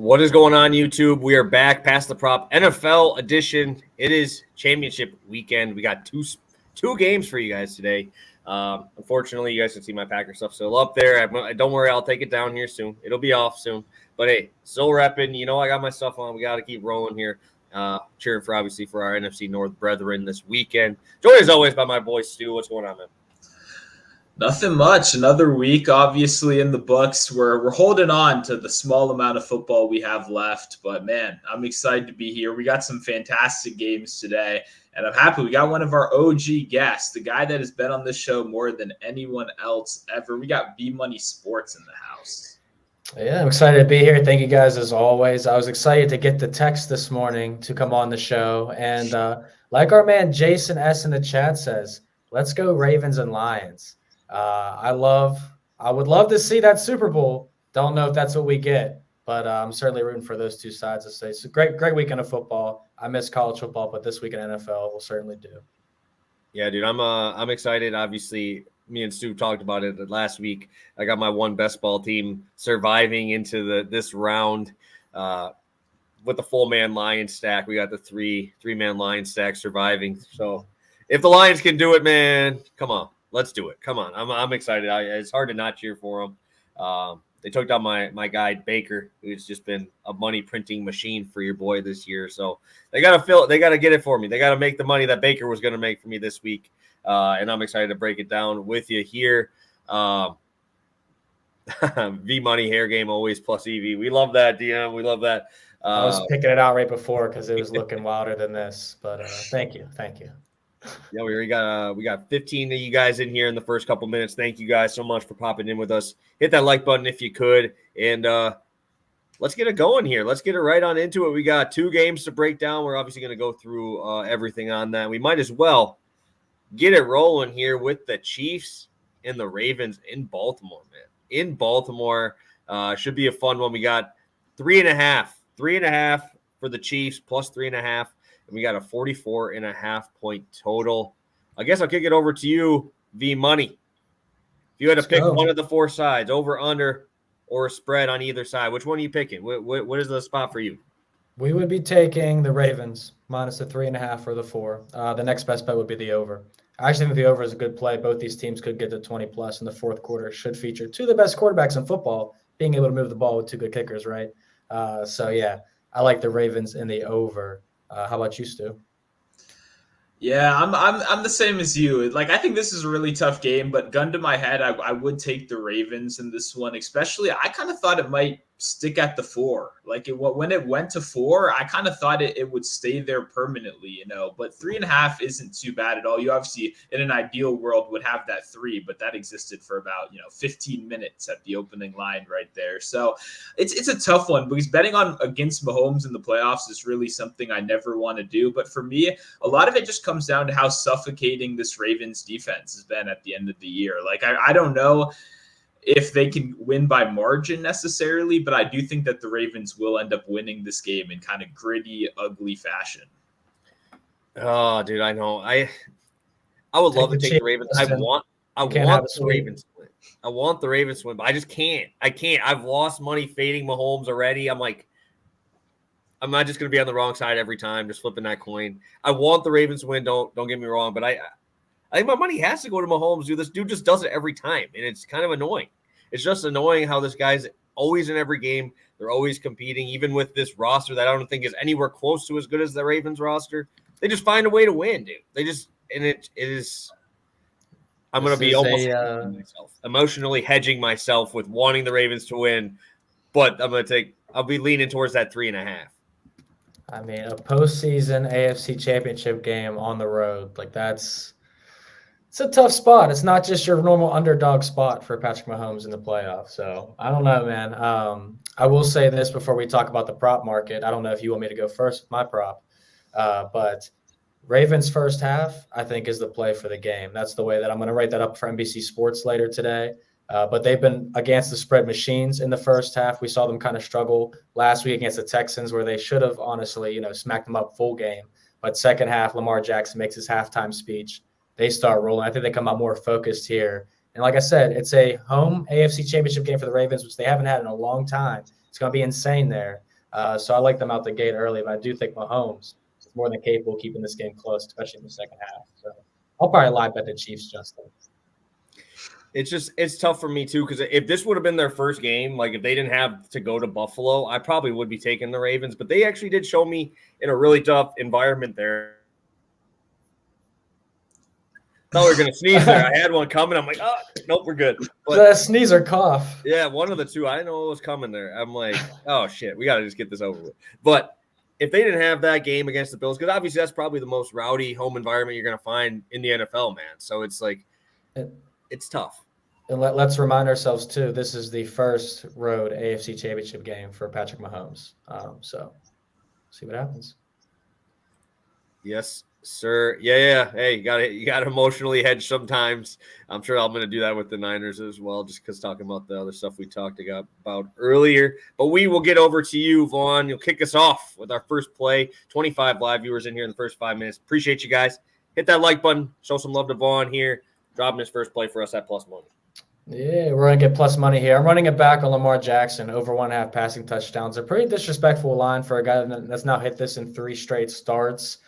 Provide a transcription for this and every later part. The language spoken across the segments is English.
What is going on, YouTube? We are back past the prop NFL edition. It is championship weekend. We got two games for you guys today. Unfortunately, you guys can see my Packer stuff still up there. Don't worry, I'll take it down here soon. It'll be off soon. But hey, still repping. You know I got my stuff on. We got to keep rolling here. Cheering for our NFC North brethren this weekend. Joined as always by my boy Stu. What's going on, man? Nothing much. Another week, obviously, in the books. We're holding on to the small amount of football we have left. But, man, I'm excited to be here. We got some fantastic games today. And I'm happy we got one of our OG guests, the guy that has been on this show more than anyone else ever. We got VMoneySports in the house. Yeah, I'm excited to be here. Thank you guys as always. I was excited to get the text this morning to come on the show. And like our man Jason S. in the chat says, let's go Ravens and Lions. I would love to see that Super Bowl. Don't know if that's what we get, but I'm certainly rooting for those two sides to say. So great weekend of football. I miss college football, but this weekend NFL will certainly do. Yeah, dude, I'm excited. Obviously, me and Stu talked about it last week. I got my one best ball team surviving into this round with the full man Lions stack. We got the three-man Lions stack surviving. So if the Lions can do it, man, come on. Let's do it. Come on. I'm excited. It's hard to not cheer for them. They took down my guy Baker, who's just been a money printing machine for your boy this year. So they got to get it for me. They got to make the money that Baker was going to make for me this week. And I'm excited to break it down with you here. V-Money hair game always plus EV. We love that, DM. We love that. I was picking it out right before because it was looking wilder than this. But thank you. Yeah, we got 15 of you guys in here in the first couple minutes. Thank you guys so much for popping in with us. Hit that like button if you could, and let's get it going here. Let's get it right on into it. We got two games to break down. We're obviously going to go through everything on that. We might as well get it rolling here with the Chiefs and the Ravens in Baltimore, man. In Baltimore, should be a fun one. We got 3.5 for the Chiefs plus 3.5. And we got a 44.5 point total. I guess I'll kick it over to you, V-Money. If you had to pick one of the four sides, over, under, or a spread on either side, which one are you picking? What is the spot for you? We would be taking the Ravens minus the 3.5 or the 4. The next best bet would be the over. I actually think the over is a good play. Both these teams could get to 20-plus in the fourth quarter. Should feature two of the best quarterbacks in football, being able to move the ball with two good kickers, right? So, yeah, I like the Ravens in the over. How about you, Stu? Yeah, I'm the same as you. Like, I think this is a really tough game, but gun to my head, I would take the Ravens in this one. Especially, I kind of thought it might stick at the 4. Like when it went to 4, I kind of thought it would stay there permanently, But 3.5 isn't too bad at all. You obviously, in an ideal world, would have that 3, but that existed for about 15 minutes at the opening line right there. So it's a tough one because betting against Mahomes in the playoffs is really something I never want to do. But for me, a lot of it just comes down to how suffocating this Ravens defense has been at the end of the year. Like I don't know if they can win by margin necessarily, but I do think that the Ravens will end up winning this game in kind of gritty, ugly fashion. Oh, dude, I know. I would love to take the Ravens. I want the Ravens to win. I want the Ravens to win, but I just can't. I can't. I've lost money fading Mahomes already. I'm like, I'm not just going to be on the wrong side every time, just flipping that coin. I want the Ravens to win. Don't get me wrong, but I think my money has to go to Mahomes, dude. This dude just does it every time, and it's kind of annoying. It's just annoying how this guy's always in every game. They're always competing, even with this roster that I don't think is anywhere close to as good as the Ravens roster. They just find a way to win, dude. It is. I'm going to be almost emotionally hedging myself with wanting the Ravens to win, but I'll be leaning towards that 3.5. I mean, a postseason AFC Championship game on the road, it's a tough spot. It's not just your normal underdog spot for Patrick Mahomes in the playoffs. So I don't know, man. I will say this before we talk about the prop market. I don't know if you want me to go first with my prop, but Ravens first half, I think, is the play for the game. That's the way that I'm going to write that up for NBC Sports later today. But they've been against the spread machines in the first half. We saw them kind of struggle last week against the Texans where they should have honestly, smacked them up full game. But second half, Lamar Jackson makes his halftime speech. They start rolling. I think they come out more focused here. And like I said, it's a home AFC Championship game for the Ravens, which they haven't had in a long time. It's going to be insane there. So I like them out the gate early, but I do think Mahomes is more than capable of keeping this game close, especially in the second half. So I'll probably live bet the Chiefs, Justin. It's tough for me too, because if this would have been their first game, like if they didn't have to go to Buffalo, I probably would be taking the Ravens. But they actually did show me in a really tough environment there. Thought we were gonna sneeze there. I had one coming. I'm like, oh nope, we're good. But sneeze or cough. Yeah, one of the two. I didn't know what was coming there. I'm like, oh shit, we gotta just get this over with. But if they didn't have that game against the Bills, because obviously that's probably the most rowdy home environment you're gonna find in the NFL, man. So it's like, it's tough. And let's remind ourselves too, this is the first road AFC Championship game for Patrick Mahomes. So see what happens. Yes, sir. Yeah. Hey, you got to emotionally hedge sometimes. I'm sure I'm going to do that with the Niners as well, just because talking about the other stuff we talked about earlier. But we will get over to you, Vaughn. You'll kick us off with our first play. 25 live viewers in here in the first 5 minutes. Appreciate you guys. Hit that like button. Show some love to Vaughn here. Dropping his first play for us at plus money. Yeah, we're going to get plus money here. I'm running it back on Lamar Jackson, over 1.5 passing touchdowns. A pretty disrespectful line for a guy that's now hit this in 3 straight starts.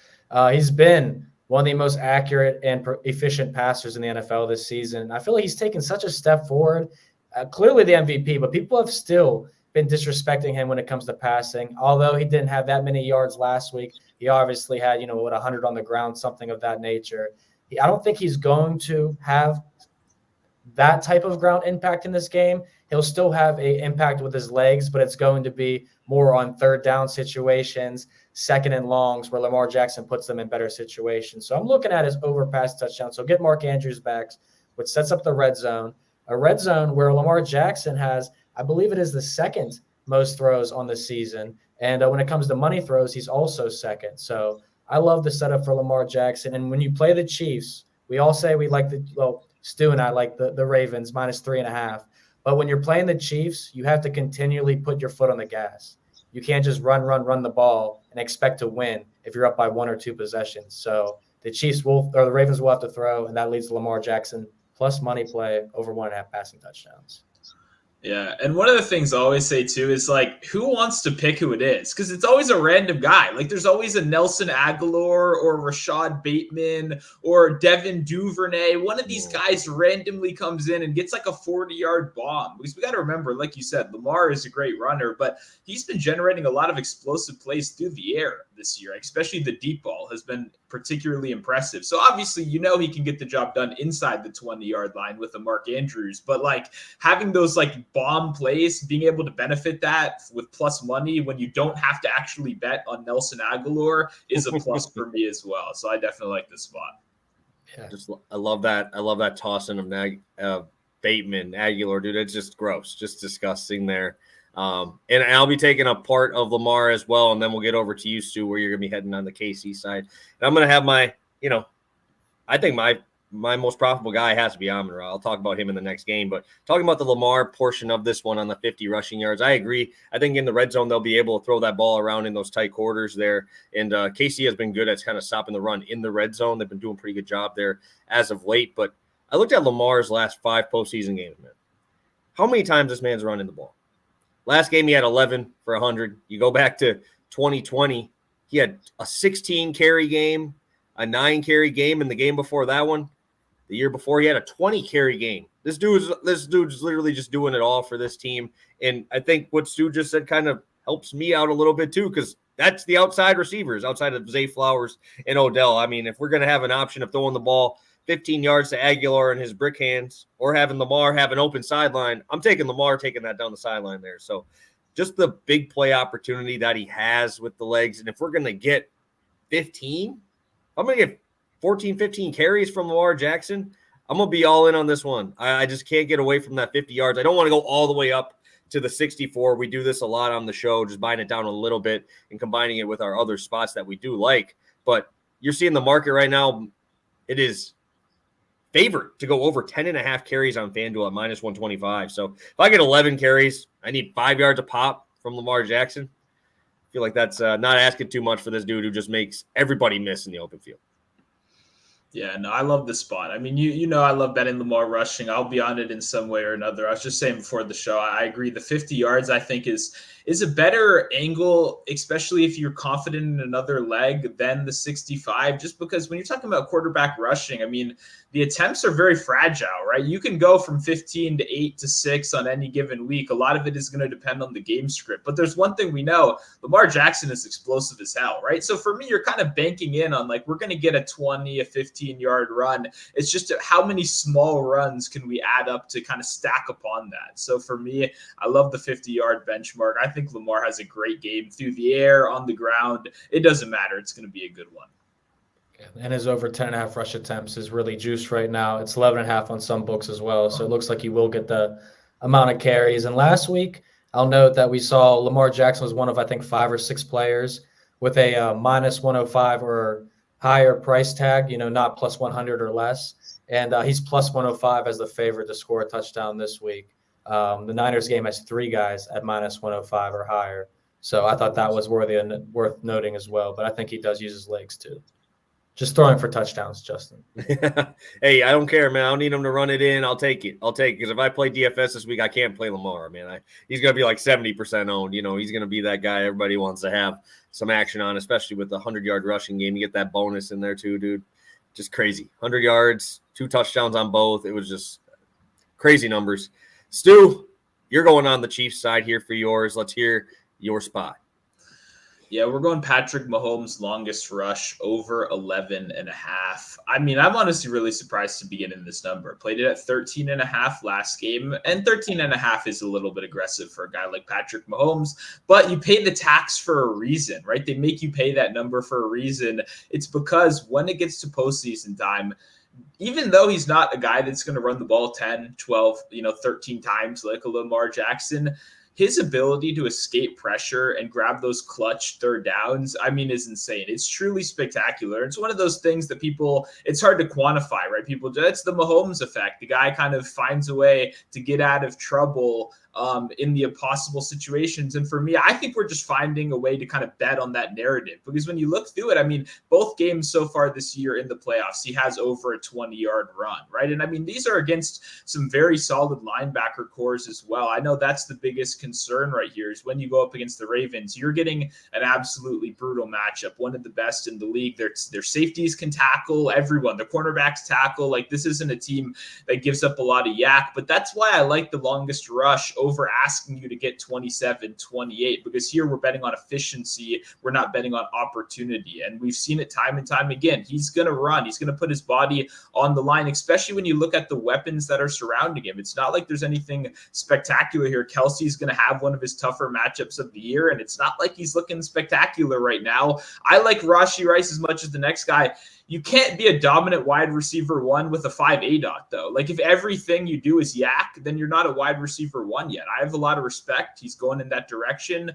He's been one of the most accurate and efficient passers in the NFL this season. I feel like he's taken such a step forward. Clearly the MVP, but people have still been disrespecting him when it comes to passing. Although he didn't have that many yards last week, he obviously had, 100 on the ground, something of that nature. I don't think he's going to have that type of ground impact in this game. He'll still have an impact with his legs, but it's going to be more on third down situations, second and longs, where Lamar Jackson puts them in better situations. So I'm looking at his overpass touchdown. So get Mark Andrews back, which sets up the red zone, a red zone where Lamar Jackson has, I believe it is the second most throws on the season. And when it comes to money throws, he's also second. So I love the setup for Lamar Jackson. And when you play the Chiefs, we all say we like Stu and I like the Ravens minus 3.5. But when you're playing the Chiefs, you have to continually put your foot on the gas. You can't just run the ball and expect to win if you're up by 1 or 2 possessions. So the the Ravens will have to throw, and that leads to Lamar Jackson plus money play over 1.5 passing touchdowns. Yeah, and one of the things I always say too is like, who wants to pick who it is? Because it's always a random guy. Like there's always a Nelson Aguilar or Rashad Bateman or Devin Duvernay. One of these guys randomly comes in and gets like a 40-yard bomb. Because we got to remember, like you said, Lamar is a great runner, but he's been generating a lot of explosive plays through the air this year, especially the deep ball has been particularly impressive. So obviously, he can get the job done inside the 20-yard line with a Mark Andrews, but like having those like bomb plays, being able to benefit that with plus money when you don't have to actually bet on Nelson Aguilar is a plus for me as well. So I definitely like this spot. Yeah, I love that. I love that tossing of Bateman, Aguilar, dude. It's just gross, just disgusting there. And I'll be taking a part of Lamar as well, and then we'll get over to you, Stu, where you're going to be heading on the KC side. And I'm going to have my, I think my most profitable guy has to be Amon-Ra. I'll talk about him in the next game. But talking about the Lamar portion of this one on the 50 rushing yards, I agree. I think in the red zone, they'll be able to throw that ball around in those tight quarters there. And KC has been good at kind of stopping the run in the red zone. They've been doing a pretty good job there as of late. But I looked at Lamar's last 5 postseason games, man. How many times this man's running the ball? Last game, he had 11 for 100. You go back to 2020, he had a 16-carry game, a 9-carry game, and the game before that one, the year before, he had a 20-carry game. This dude's literally just doing it all for this team. And I think what Stu just said kind of helps me out a little bit too, because that's the outside receivers, outside of Zay Flowers and Odell. I mean, if we're going to have an option of throwing the ball 15 yards to Aguilar and his brick hands, or having Lamar have an open sideline, I'm taking Lamar taking that down the sideline there. So just the big play opportunity that he has with the legs. And if we're going to get 15, I'm going to get 14, 15 carries from Lamar Jackson. I'm going to be all in on this one. I just can't get away from that 50 yards. I don't want to go all the way up to the 64. We do this a lot on the show, just buying it down a little bit and combining it with our other spots that we do like. But you're seeing the market right now, it is favored to go over 10.5 carries on FanDuel at minus 125. So if I get 11 carries, I need 5 yards a pop from Lamar Jackson. I feel like that's not asking too much for this dude who just makes everybody miss in the open field. Yeah, no, I love this spot. I mean, you know I love betting Lamar rushing. I'll be on it in some way or another. I was just saying before the show, I agree. The 50 yards I think is a better angle, especially if you're confident in another leg than the 65. Just because when you're talking about quarterback rushing, I mean, the attempts are very fragile, right? You can go from 15 to 8 to 6 on any given week. A lot of it is going to depend on the game script. But there's one thing we know, Lamar Jackson is explosive as hell, right? So for me, you're kind of banking in on like, we're going to get a 20, a 15-yard run. It's just how many small runs can we add up to kind of stack upon that? So for me, I love the 50-yard benchmark. I think Lamar has a great game through the air, on the ground. It doesn't matter. It's going to be a good one. And his over 10.5 rush attempts is really juiced right now. It's 11.5 on some books as well. So it looks like he will get the amount of carries. And last week, I'll note that we saw Lamar Jackson was one of, I think, 5 or 6 players with a minus 105 or higher price tag, not plus 100 or less. And he's plus 105 as the favorite to score a touchdown this week. The Niners game has 3 guys at minus 105 or higher. So I thought that was worth noting as well. But I think he does use his legs too. Just throwing for touchdowns, Justin. Hey, I don't care, man. I don't need him to run it in. I'll take it. Because if I play DFS this week, I can't play Lamar, man. He's going to be like 70% owned. He's going to be that guy everybody wants to have some action on, especially with the 100-yard rushing game. You get that bonus in there too, dude. Just crazy. 100 yards, 2 touchdowns on both. It was just crazy numbers. Stu, you're going on the Chiefs side here for yours. Let's hear your spot. Yeah, we're going Patrick Mahomes' longest rush over 11.5. I mean, I'm honestly really surprised to be getting this number. Played it at 13.5 last game, and 13.5 is a little bit aggressive for a guy like Patrick Mahomes, but you pay the tax for a reason, right? They make you pay that number for a reason. It's because when it gets to postseason time, even though he's not a guy that's going to run the ball 10, 12, 13 times like a Lamar Jackson, his ability to escape pressure and grab those clutch third downs, I mean, is insane. It's truly spectacular. It's one of those things that it's hard to quantify, right? It's the Mahomes effect. The guy kind of finds a way to get out of trouble in the impossible situations. And for me, I think we're just finding a way to kind of bet on that narrative, because when you look through it, I mean, both games so far this year in the playoffs, he has over a 20-yard run, right? And I mean, these are against some very solid linebacker cores as well. I know that's the biggest concern right here is when you go up against the Ravens, you're getting an absolutely brutal matchup, one of the best in the league. Their safeties can tackle everyone. Their cornerbacks tackle. Like, this isn't a team that gives up a lot of yak, but that's why I like the longest rush over asking you to get 27, 28, because here we're betting on efficiency. We're not betting on opportunity. And we've seen it time and time again. He's going to run. He's going to put his body on the line, especially when you look at the weapons that are surrounding him. It's not like there's anything spectacular here. Kelsey's going to have one of his tougher matchups of the year, and it's not like he's looking spectacular right now. I like Rashee Rice as much as the next guy. You can't be a dominant wide receiver 1 with a 5 ADOT, though. Like, if everything you do is yak, then you're not a wide receiver 1 yet. I have a lot of respect. He's going in that direction.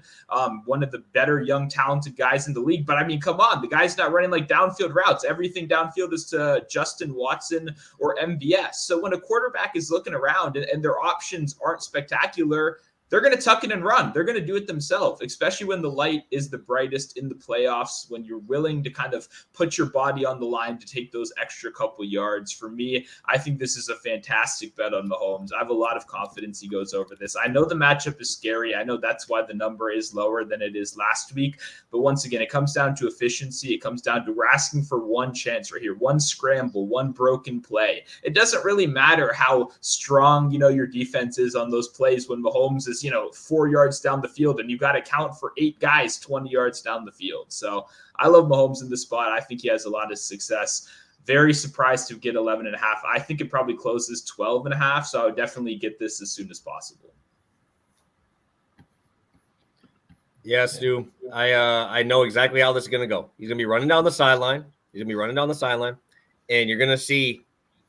One of the better young talented guys in the league. But I mean, come on, the guy's not running like downfield routes. Everything downfield is to Justin Watson or MVS. So when a quarterback is looking around and their options aren't spectacular, they're going to tuck it and run. They're going to do it themselves, especially when the light is the brightest in the playoffs, when you're willing to kind of put your body on the line to take those extra couple yards. For me, I think this is a fantastic bet on Mahomes. I have a lot of confidence he goes over this. I know the matchup is scary. I know that's why the number is lower than it is last week. But once again, it comes down to efficiency. It comes down to we're asking for one chance right here, one scramble, one broken play. It doesn't really matter how strong, your defense is on those plays when Mahomes is 4 yards down the field and you got to count for 8 guys 20 yards down the field. So I love Mahomes in this spot. I think he has a lot of success. Very surprised to get 11.5. I think it probably closes 12.5. So I would definitely get this as soon as possible. Yes, Stu. I know exactly how this is going to go. He's going to be running down the sideline. And you're going to see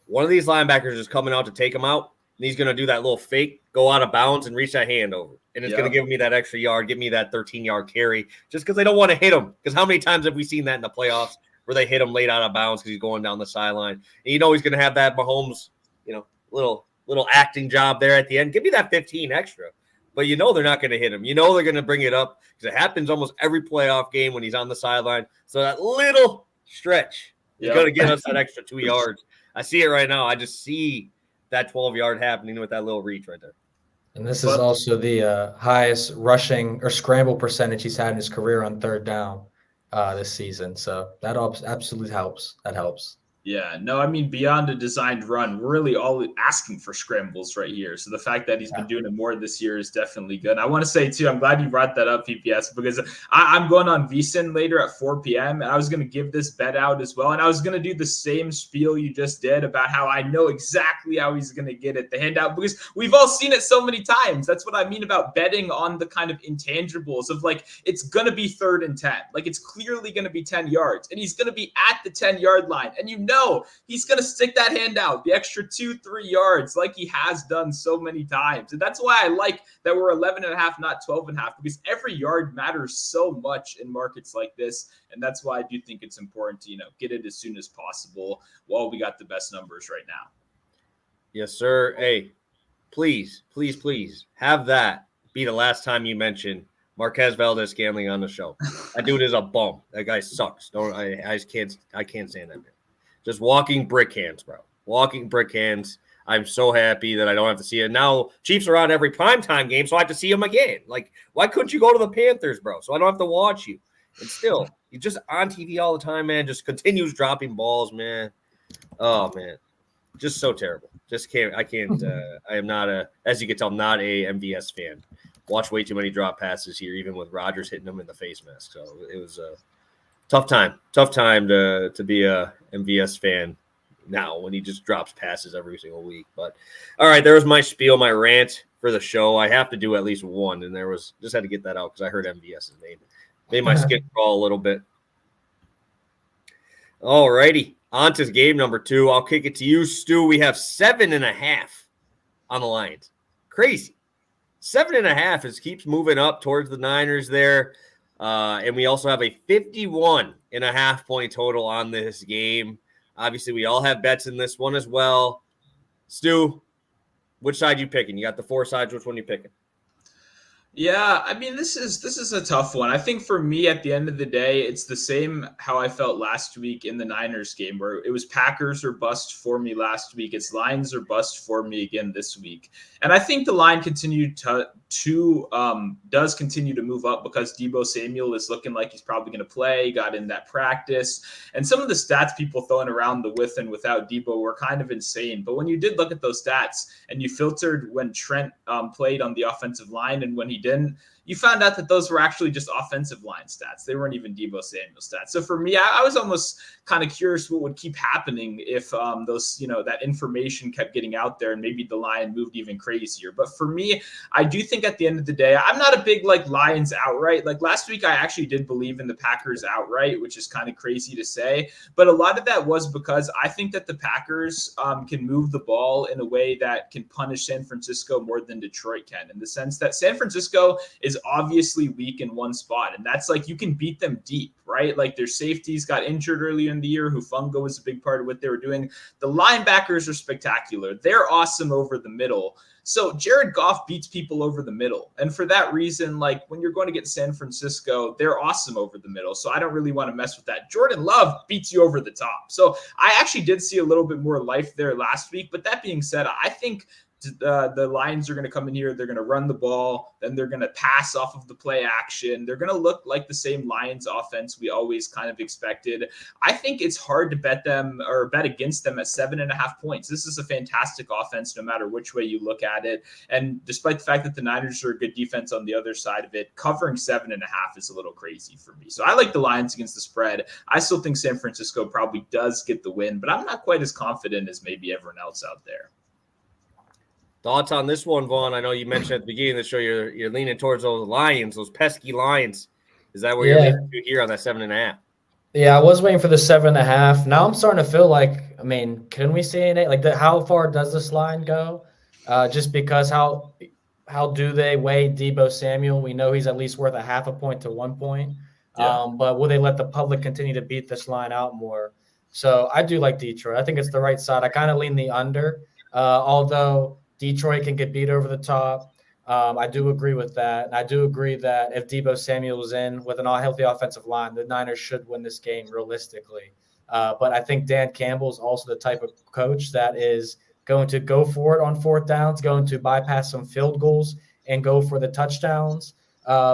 one of these linebackers is coming out to take him out. And he's going to do that little fake, go out of bounds, and reach that hand over. And it's going to give me that extra yard, give me that 13-yard carry, just because they don't want to hit him. Because how many times have we seen that in the playoffs where they hit him late out of bounds because he's going down the sideline? And he's going to have that Mahomes, little acting job there at the end. Give me that 15 extra. But they're not going to hit him. They're going to bring it up because it happens almost every playoff game when he's on the sideline. So that little stretch He's going to get us that extra 2 yards. I see it right now. I just see that 12-yard happening with that little reach right there. And this is also the highest rushing or scramble percentage he's had in his career on third down this season. So that absolutely helps. That helps. Yeah, no, I mean, beyond a designed run, we're really all asking for scrambles right here. So the fact that he's been doing it more this year is definitely good. I want to say, too, I'm glad you brought that up, PPS, because I'm going on VSiN later at 4 p.m., and I was going to give this bet out as well. And I was going to do the same spiel you just did about how I know exactly how he's going to get it, the handout, because we've all seen it so many times. That's what I mean about betting on the kind of intangibles of, like, it's going to be 3rd and 10. Like, it's clearly going to be 10 yards, and he's going to be at the 10-yard line. And you know he's going to stick that hand out the extra 2-3 yards like he has done so many times. And that's why I like that we're 11.5, not 12.5, because every yard matters so much in markets like this. And that's why I do think it's important to, get it as soon as possible while we got the best numbers right now. Yes, sir. Hey, please have that be the last time you mention Marquez Valdez-Scantling on the show. That dude is a bum. That guy sucks. I can't stand that man. Just walking brick hands, bro. Walking brick hands. I'm so happy that I don't have to see it. Now, Chiefs are on every primetime game, so I have to see them again. Like, why couldn't you go to the Panthers, bro? So I don't have to watch you. And still, you're just on TV all the time, man. Just continues dropping balls, man. Oh, man. Just so terrible. Just can't. I can't. I am not as you can tell, not a MVS fan. Watch way too many drop passes here, even with Rodgers hitting them in the face mask. So it was a tough time to be a MVS fan now when he just drops passes every single week. But all right, there was my spiel, my rant for the show. I have to do at least one, and just had to get that out because I heard MVS's name. Made my skin crawl a little bit. All righty, on to game number 2. I'll kick it to you, Stu. We have 7.5 on the Lions. Crazy. 7.5 keeps moving up towards the Niners there. And we also have a 51.5 point total on this game. Obviously, we all have bets in this one as well. Stu, which side you picking? You got the 4 sides. Which one you picking? Yeah, I mean, this is a tough one. I think for me, at the end of the day, it's the same how I felt last week in the Niners game, where it was Packers or bust for me last week. It's Lions or bust for me again this week. And I think the line continued does continue to move up because Deebo Samuel is looking like he's probably going to play. He got in that practice. And some of the stats people throwing around the with and without Deebo were kind of insane. But when you did look at those stats and you filtered when Trent played on the offensive line and when he didn't, you found out that those were actually just offensive line stats. They weren't even Deebo Samuel stats. So for me, I was almost kind of curious what would keep happening if those, that information kept getting out there and maybe the line moved even crazier. But for me, I do think at the end of the day, I'm not a big Lions outright. Like last week, I actually did believe in the Packers outright, which is kind of crazy to say. But a lot of that was because I think that the Packers can move the ball in a way that can punish San Francisco more than Detroit can, in the sense that San Francisco is obviously weak in one spot. And that's you can beat them deep, right? Like their safeties got injured earlier in the year. Hufanga was a big part of what they were doing. The linebackers are spectacular. They're awesome over the middle. So Jared Goff beats people over the middle. And for that reason, when you're going to get San Francisco, they're awesome over the middle. So I don't really want to mess with that. Jordan Love beats you over the top. So I actually did see a little bit more life there last week. But that being said, I think the Lions are going to come in here. They're going to run the ball. Then they're going to pass off of the play action. They're going to look like the same Lions offense we always kind of expected. I think it's hard to bet them or bet against them at 7.5 points. This is a fantastic offense no matter which way you look at it. And despite the fact that the Niners are a good defense on the other side of it, covering 7.5 is a little crazy for me. So I like the Lions against the spread. I still think San Francisco probably does get the win, but I'm not quite as confident as maybe everyone else out there. Thoughts on this one, Vaughn? I know you mentioned at the beginning of the show you're leaning towards those Lions, those pesky Lions. Is that where you're leaning to here on that 7.5? Yeah, I was waiting for the 7.5. Now I'm starting to feel can we see an 8? How far does this line go? Just because how do they weigh Deebo Samuel? We know he's at least worth a 0.5 point to 1 point. Yeah. But will they let the public continue to beat this line out more? So I do like Detroit. I think it's the right side. I kind of lean the under, although Detroit can get beat over the top. I do agree with that. And I do agree that if Deebo Samuel was in with an all-healthy offensive line, the Niners should win this game realistically. But I think Dan Campbell is also the type of coach that is going to go for it on fourth downs, going to bypass some field goals and go for the touchdowns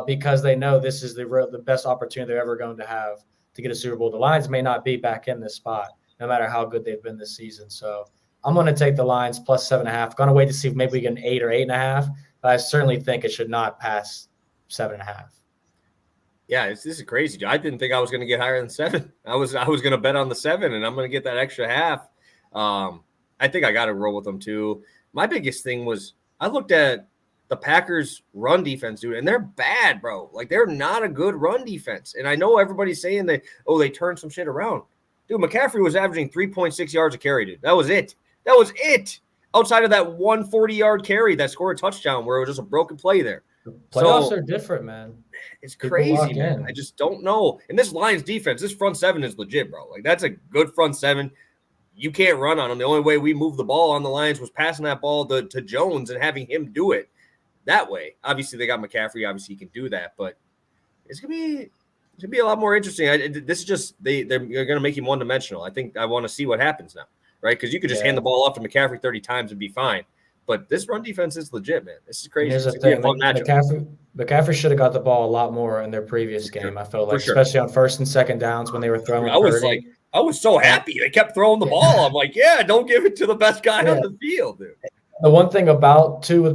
because they know this is the best opportunity they're ever going to have to get a Super Bowl. The Lions may not be back in this spot, no matter how good they've been this season. So I'm going to take the Lions plus 7.5. Going to wait to see if maybe we get an 8 or 8.5, but I certainly think it should not pass 7.5. Yeah, this is crazy. I didn't think I was going to get higher than 7. I was going to bet on the 7, and I'm going to get that extra half. I think I got to roll with them too. My biggest thing was I looked at the Packers' run defense, dude, and they're bad, bro. Like, they're not a good run defense. And I know everybody's saying that, they turned some shit around. Dude, McCaffrey was averaging 3.6 yards a carry, dude. That was it. Outside of that 140-yard carry that scored a touchdown where it was just a broken play there. Playoffs are different, man. It's crazy, man. I just don't know. And this Lions defense, this front seven is legit, bro. Like, that's a good front seven. You can't run on them. The only way we moved the ball on the Lions was passing that ball to Jones and having him do it that way. Obviously, they got McCaffrey. Obviously, he can do that. But it's gonna be a lot more interesting. This is just they're gonna make him one-dimensional. I think I want to see what happens now, right? Because you could just hand the ball off to McCaffrey 30 times and be fine. But this run defense is legit, man. This is crazy. Here's the thing. McCaffrey should have got the ball a lot more in their previous game. I felt like, especially on first and second downs when they were throwing. I was so happy they kept throwing the ball. I'm like, yeah, don't give it to the best guy on the field, dude. The one thing with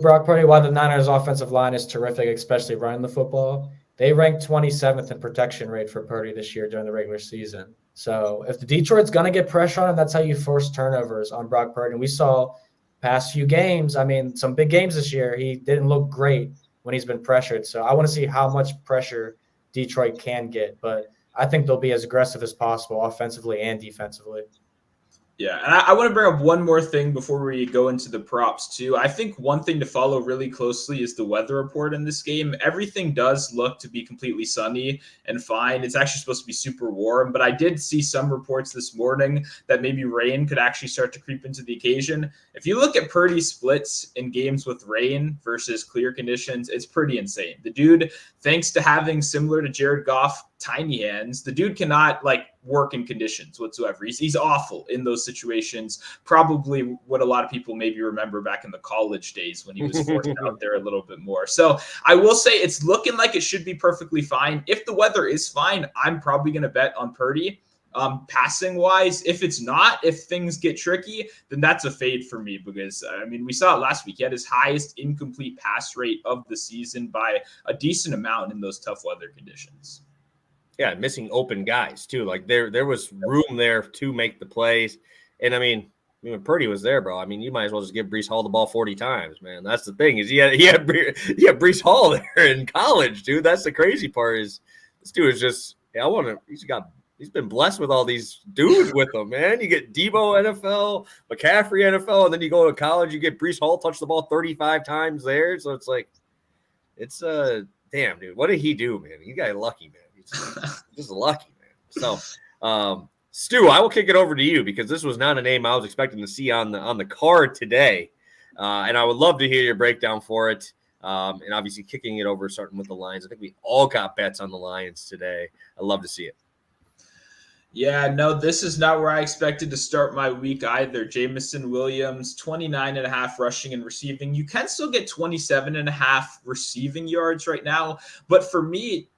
Brock Purdy, why the Niners' offensive line is terrific, especially running the football, they ranked 27th in protection rate for Purdy this year during the regular season. So if the Detroit's going to get pressure on him, that's how you force turnovers on Brock Purdy. And we saw past few games, some big games this year, he didn't look great when he's been pressured. So I want to see how much pressure Detroit can get. But I think they'll be as aggressive as possible offensively and defensively. Yeah, and I want to bring up one more thing before we go into the props too. I think one thing to follow really closely is the weather report in this game. Everything does look to be completely sunny and fine. It's actually supposed to be super warm, but I did see some reports this morning that maybe rain could actually start to creep into the occasion. If you look at Purdy's splits in games with rain versus clear conditions, it's pretty insane. The dude, thanks to having, similar to Jared Goff, tiny hands, the dude cannot work in conditions whatsoever. He's awful in those situations. Probably what a lot of people maybe remember back in the college days when he was forced out there a little bit more. So I will say it's looking like it should be perfectly fine. If the weather is fine, I'm probably going to bet on Purdy. Passing wise, if it's not, if things get tricky, then that's a fade for me because we saw it last week. He had his highest incomplete pass rate of the season by a decent amount in those tough weather conditions. Yeah, missing open guys too. Like there was room there to make the plays. And when Purdy was there, bro, you might as well just give Breece Hall the ball 40 times, man. That's the thing is he had Breece Hall there in college, dude. That's the crazy part is this dude is just he's been blessed with all these dudes with him, man. You get Debo NFL, McCaffrey NFL, and then you go to college, you get Breece Hall touch the ball 35 times there. So it's damn, dude. What did he do, man? You got lucky, man. Just lucky, man. So, Stu, I will kick it over to you because this was not a name I was expecting to see on the card today, and I would love to hear your breakdown for it. And obviously, kicking it over, starting with the Lions. I think we all got bets on the Lions today. I'd love to see it. Yeah, no, this is not where I expected to start my week either. Jameson Williams, 29.5 rushing and receiving. You can still get 27.5 receiving yards right now, but for me,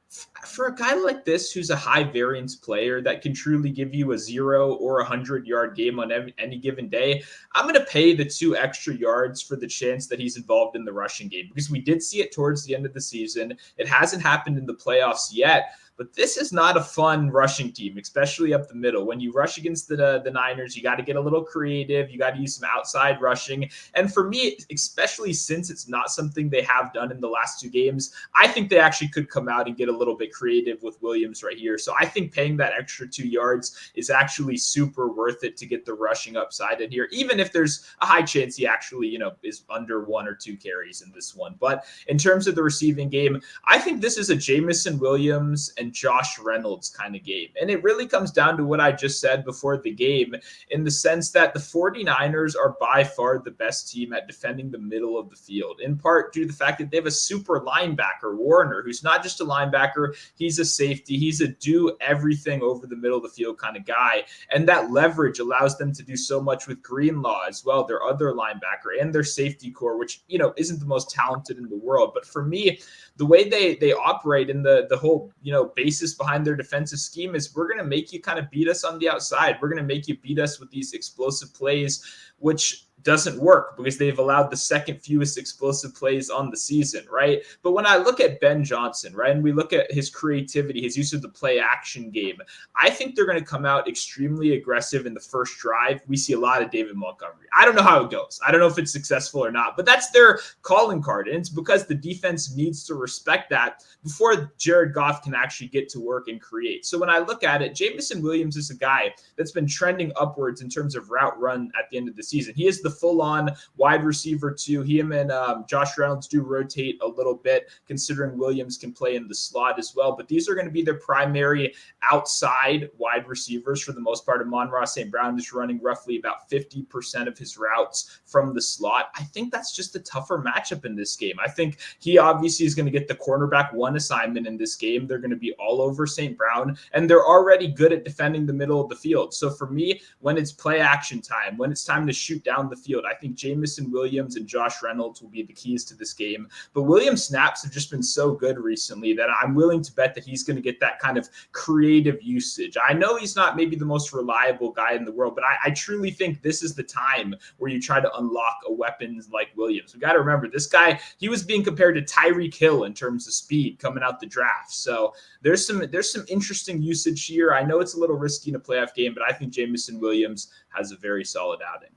for a guy like this who's a high variance player that can truly give you a 0 or 100-yard game on any given day, I'm going to pay the 2 extra yards for the chance that he's involved in the rushing game because we did see it towards the end of the season. It hasn't happened in the playoffs yet. But this is not a fun rushing team, especially up the middle. When you rush against the Niners, you got to get a little creative. You got to use some outside rushing. And for me, especially since it's not something they have done in the last 2 games, I think they actually could come out and get a little bit creative with Williams right here. So I think paying that extra 2 yards is actually super worth it to get the rushing upside in here, even if there's a high chance he actually, is under 1 or 2 carries in this one. But in terms of the receiving game, I think this is a Jameson Williams and and Josh Reynolds kind of game. And it really comes down to what I just said before the game, in the sense that the 49ers are by far the best team at defending the middle of the field, in part due to the fact that they have a super linebacker, Warner, who's not just a linebacker, he's a safety, he's a do everything over the middle of the field kind of guy. And that leverage allows them to do so much with Greenlaw as well, their other linebacker, and their safety core, which, isn't the most talented in the world. But for me, the way they operate in the whole, basis behind their defensive scheme is, we're going to make you kind of beat us on the outside. We're going to make you beat us with these explosive plays, which doesn't work because they've allowed the second fewest explosive plays on the season, right? But when I look at Ben Johnson, right, and we look at his creativity, his use of the play action game, I think they're going to come out extremely aggressive in the first drive. We see a lot of David Montgomery. I don't know how it goes. I don't know if it's successful or not, but that's their calling card. And it's because the defense needs to respect that before Jared Goff can actually get to work and create. So when I look at it, Jameson Williams is a guy that's been trending upwards in terms of route run at the end of the season. He is the full-on wide receiver too. Him and Josh Reynolds do rotate a little bit, considering Williams can play in the slot as well. But these are going to be their primary outside wide receivers for the most part. Amon-Ra St. Brown is running roughly about 50% of his routes from the slot. I think that's just a tougher matchup in this game. I think he obviously is going to get the cornerback one assignment in this game. They're going to be all over St. Brown, and they're already good at defending the middle of the field. So for me, when it's play action time, when it's time to shoot down the field, I think Jameson Williams and Josh Reynolds will be the keys to this game. But Williams' snaps have just been so good recently that I'm willing to bet that he's going to get that kind of creative usage. I know he's not maybe the most reliable guy in the world, but I truly think this is the time where you try to unlock a weapon like Williams. We got to remember, this guy, he was being compared to Tyreek Hill in terms of speed coming out the draft. So there's some interesting usage here. I know it's a little risky in a playoff game, but I think Jameson Williams has a very solid outing.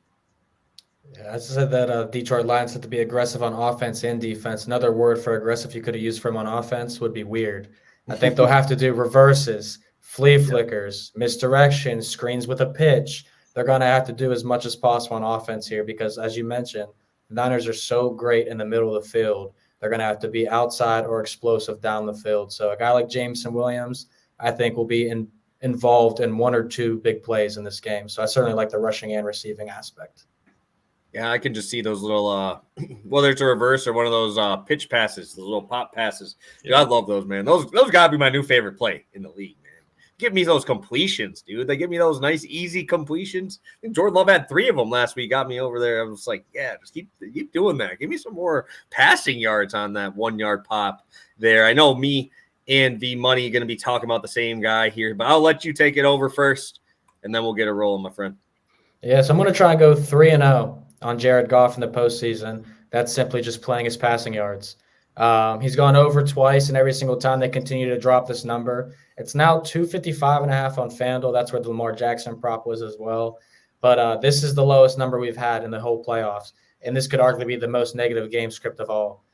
Yeah, I said that Detroit Lions have to be aggressive on offense and defense. Another word for aggressive you could have used for him on offense would be weird. I think they'll have to do reverses, flea flickers, misdirections, screens with a pitch. They're going to have to do as much as possible on offense here because, as you mentioned, the Niners are so great in the middle of the field. They're going to have to be outside or explosive down the field. So a guy like Jameson Williams, I think, will be involved in one or two big plays in this game. So I certainly like the rushing and receiving aspect. Yeah, I can just see those little, whether it's a reverse or one of those pitch passes, those little pop passes. Dude, I love those, man. Those got to be my new favorite play in the league, man. Give me those completions, dude. They give me those nice, easy completions. I think Jordan Love had 3 of them last week. Got me over there. I was like, yeah, just keep doing that. Give me some more passing yards on that 1-yard pop there. I know me and VMoney going to be talking about the same guy here, but I'll let you take it over first, and then we'll get a roll, my friend. Yeah, so I'm going to try and go 3-0 on Jared Goff in the postseason. That's simply just playing his passing yards. He's gone over twice, and every single time they continue to drop this number. It's now 255.5 on FanDuel. That's where the Lamar Jackson prop was as well. But this is the lowest number we've had in the whole playoffs, and this could arguably be the most negative game script of all.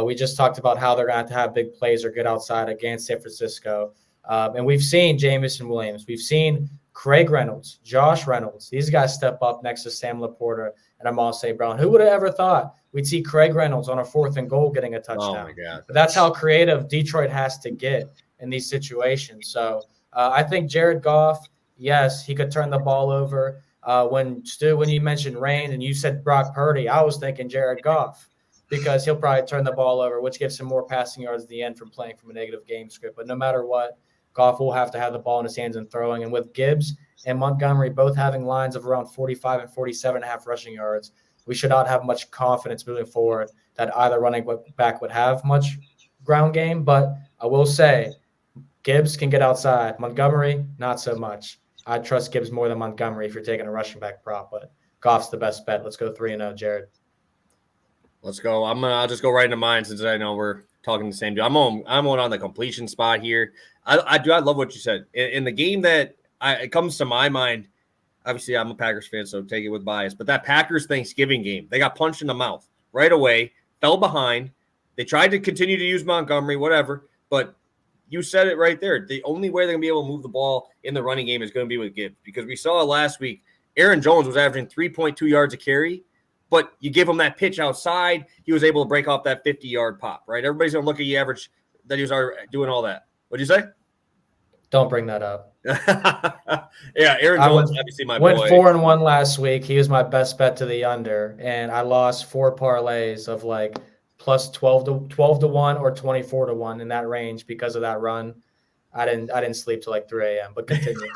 We just talked about how they're going to have big plays or get outside against San Francisco. And we've seen Jameson Williams. We've seen Craig Reynolds, Josh Reynolds. These guys step up next to Sam Laporta and Amon St. Brown. Who would have ever thought we'd see Craig Reynolds on a 4th and goal getting a touchdown? Oh, my God. But that's how creative Detroit has to get in these situations. So I think Jared Goff, yes, he could turn the ball over. When you mentioned rain and you said Brock Purdy, I was thinking Jared Goff because he'll probably turn the ball over, which gives him more passing yards at the end from playing from a negative game script. But no matter what, Goff will have to have the ball in his hands and throwing. And with Gibbs and Montgomery both having lines of around 45 and 47.5 rushing yards, we should not have much confidence moving forward that either running back would have much ground game. But I will say Gibbs can get outside. Montgomery, not so much. I trust Gibbs more than Montgomery if you're taking a rushing back prop, but Goff's the best bet. Let's go 3-0, Jared. Let's go. I'll just go right into mine since I know we're talking the same. I'm on the completion spot here. I love what you said. In the game that it comes to my mind, obviously I'm a Packers fan, so take it with bias, but that Packers Thanksgiving game, they got punched in the mouth right away, fell behind. They tried to continue to use Montgomery, whatever, but you said it right there. The only way they're going to be able to move the ball in the running game is going to be with Gibbs, because we saw last week, Aaron Jones was averaging 3.2 yards a carry, but you give him that pitch outside, he was able to break off that 50-yard pop, right? Everybody's going to look at the average that he was doing all that. What'd you say? Don't bring that up. Yeah, Aaron Jones, obviously my boy. Went 4-1 last week. He was my best bet to the under, and I lost 4 parlays of like plus 12 to 1 or 24 to 1 in that range because of that run. I didn't sleep till like 3 a.m. But continue.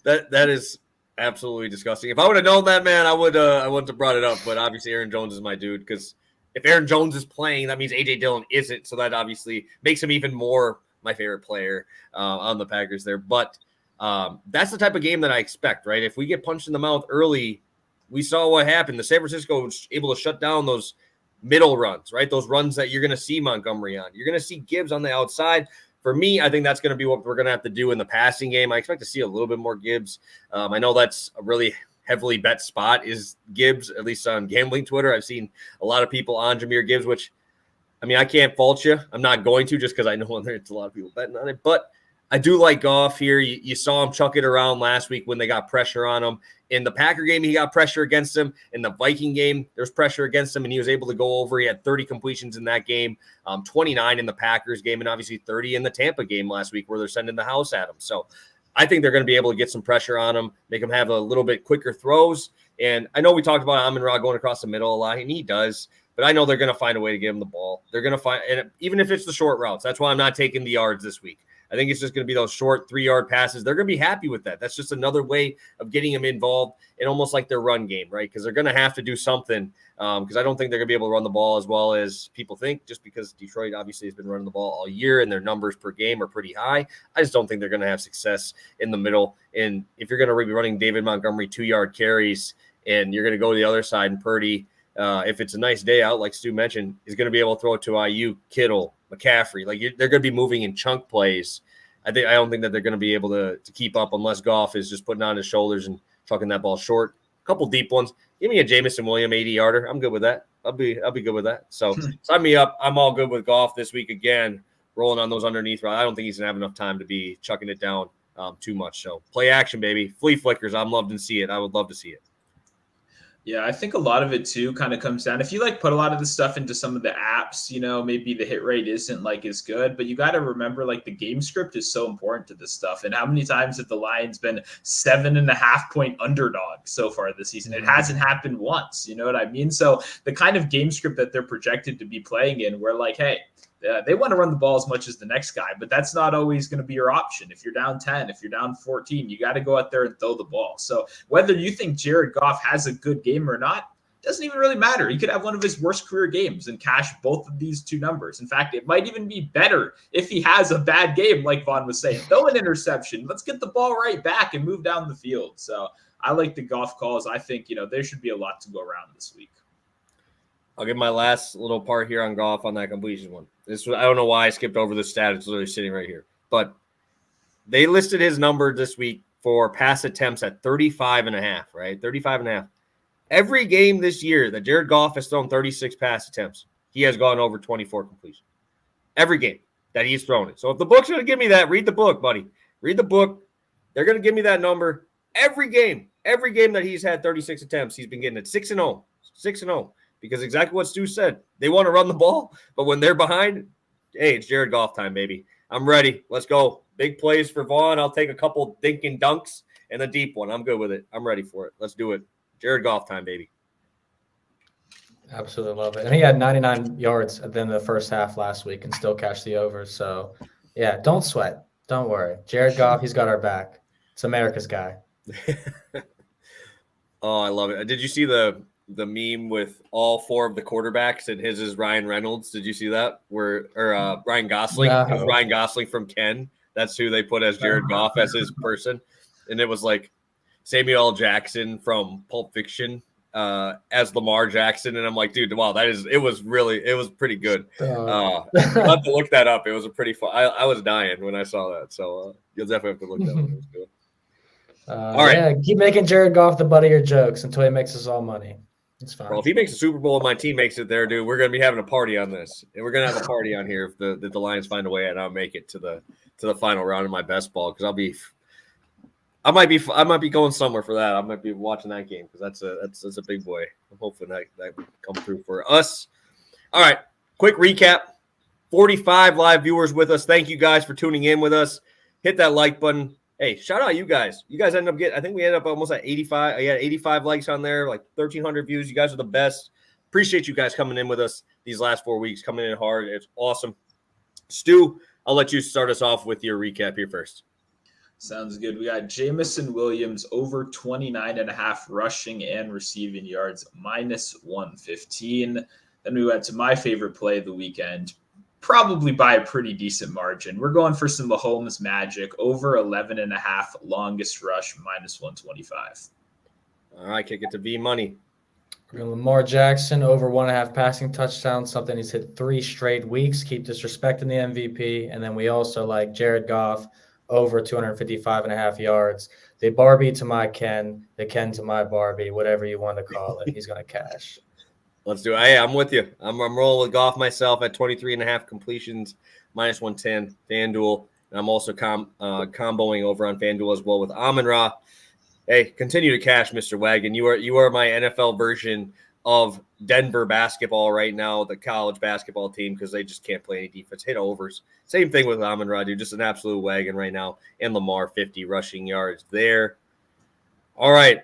That is absolutely disgusting. If I would have known that, man, I wouldn't have brought it up. But obviously, Aaron Jones is my dude because if Aaron Jones is playing, that means AJ Dillon isn't. So that obviously makes him even more my favorite player on the Packers there. But that's the type of game that I expect, right? If we get punched in the mouth early, we saw what happened. The San Francisco was able to shut down those middle runs, right? Those runs that you're going to see Montgomery on. You're going to see Gibbs on the outside. For me, I think that's going to be what we're going to have to do in the passing game. I expect to see a little bit more Gibbs. I know that's a really heavily bet spot is Gibbs, at least on gambling Twitter. I've seen a lot of people on Jahmyr Gibbs, which, I mean, I can't fault you. I'm not going to just because I know there's a lot of people betting on it. But I do like Goff here. You saw him chuck it around last week when they got pressure on him. In the Packer game, he got pressure against him. In the Viking game, there's pressure against him, and he was able to go over. He had 30 completions in that game, 29 in the Packers game, and obviously 30 in the Tampa game last week where they're sending the house at him. So I think they're going to be able to get some pressure on him, make him have a little bit quicker throws. And I know we talked about Amon-Ra going across the middle a lot, and he does. But I know they're going to find a way to give him the ball. They're going to find – and even if it's the short routes, that's why I'm not taking the yards this week. I think it's just going to be those short 3-yard passes. They're going to be happy with that. That's just another way of getting them involved in almost like their run game, right? Because they're going to have to do something because I don't think they're going to be able to run the ball as well as people think just because Detroit obviously has been running the ball all year and their numbers per game are pretty high. I just don't think they're going to have success in the middle. And if you're going to be running David Montgomery 2-yard carries and you're going to go to the other side and Purdy, if it's a nice day out, like Stu mentioned, is going to be able to throw it to IU, Kittle, McCaffrey. Like they're going to be moving in chunk plays. I don't think that they're going to be able to keep up unless Goff is just putting on his shoulders and chucking that ball short. A couple deep ones. Give me a Jamison Williams 80-yarder. I'm good with that. I'll be good with that. So sign me up. I'm all good with Goff this week again, rolling on those underneath. I don't think he's going to have enough time to be chucking it down too much. So play action, baby. Flea flickers. I'm loved to see it. I would love to see it. Yeah, I think a lot of it too kind of comes down. If you like put a lot of the stuff into some of the apps, maybe the hit rate isn't like as good, but you got to remember like the game script is so important to this stuff. And how many times have the Lions been 7.5-point underdog so far this season? It hasn't happened once. You know what I mean? So the kind of game script that they're projected to be playing in, we're like, hey, they want to run the ball as much as the next guy, but that's not always going to be your option. If you're down 10, if you're down 14, you got to go out there and throw the ball. So whether you think Jared Goff has a good game or not, doesn't even really matter. He could have one of his worst career games and cash both of these two numbers. In fact, it might even be better if he has a bad game, like Vaughn was saying. Throw an interception. Let's get the ball right back and move down the field. So I like the Goff calls. I think, there should be a lot to go around this week. I'll give my last little part here on Goff on that completion one. I don't know why I skipped over the stat. It's literally sitting right here. But they listed his number this week for pass attempts at 35.5, right? 35.5. Every game this year that Jared Goff has thrown 36 pass attempts, he has gone over 24 completion. Every game that he's thrown it. So if the book's going to give me that, read the book, buddy. Read the book. They're going to give me that number. Every game that he's had 36 attempts, he's been getting it 6-0. 6-0. Because exactly what Stu said. They want to run the ball, but when they're behind, hey, it's Jared Goff time, baby. I'm ready. Let's go. Big plays for Vaughn. I'll take a couple dinking dunks and a deep one. I'm good with it. I'm ready for it. Let's do it. Jared Goff time, baby. Absolutely love it. And he had 99 yards at the end of the first half last week and still cashed the over. So, yeah, don't sweat. Don't worry. Jared Goff, he's got our back. It's America's guy. Oh, I love it. Did you see the meme with all 4 of the quarterbacks and his is Ryan Reynolds? Did you see that? Ryan Gosling? No. It was Ryan Gosling from Ken. That's who they put as Jared Goff as his person. And it was like Samuel L. Jackson from Pulp Fiction as Lamar Jackson. And I'm like, dude, wow, it was pretty good. I'll have to look that up. It was a pretty fun. I was dying when I saw that. So you'll definitely have to look that up. It was good. All right. Yeah, keep making Jared Goff the butt of your jokes until he makes us all money. It's fine. Well, if he makes a Super Bowl and my team makes it there, dude, we're going to be having a party on this. And we're going to have a party on here if the Lions find a way and I'll make it to the final round of my best ball because I might be going somewhere for that. I might be watching that game because that's a big boy. I'm hoping that would come through for us. All right, quick recap. 45 live viewers with us. Thank you guys for tuning in with us. hit that like button. Hey, shout out you guys. You guys ended up I think we ended up almost at 85. I had 85 likes on there, like 1,300 views. You guys are the best. Appreciate you guys coming in with us these last 4 weeks, coming in hard. It's awesome. Stu, I'll let you start us off with your recap here first. Sounds good. We got Jamison Williams over 29.5 rushing and receiving yards, -115. Then we went to my favorite play of the weekend, probably by a pretty decent margin. We're going for some Mahomes magic, over 11.5 longest rush, -125. All right, kick it to VMoney. We're going Lamar Jackson over 1.5 passing touchdowns, something he's hit 3 straight weeks. Keep disrespecting the MVP. And then we also like Jared Goff over 255.5 yards. The Barbie to my Ken, the Ken to my Barbie, whatever you want to call it. He's going to cash. Let's do it. Hey, I'm with you. I'm rolling with Goff myself at 23.5 completions, -110 FanDuel. And I'm also comboing over on FanDuel as well with Amon-Ra. Hey, continue to cash, Mr. Wagon. You are my NFL version of Denver basketball right now, the college basketball team, because they just can't play any defense. Hit overs. Same thing with Amon-Ra, dude. Just an absolute wagon right now. And Lamar, 50 rushing yards there. All right.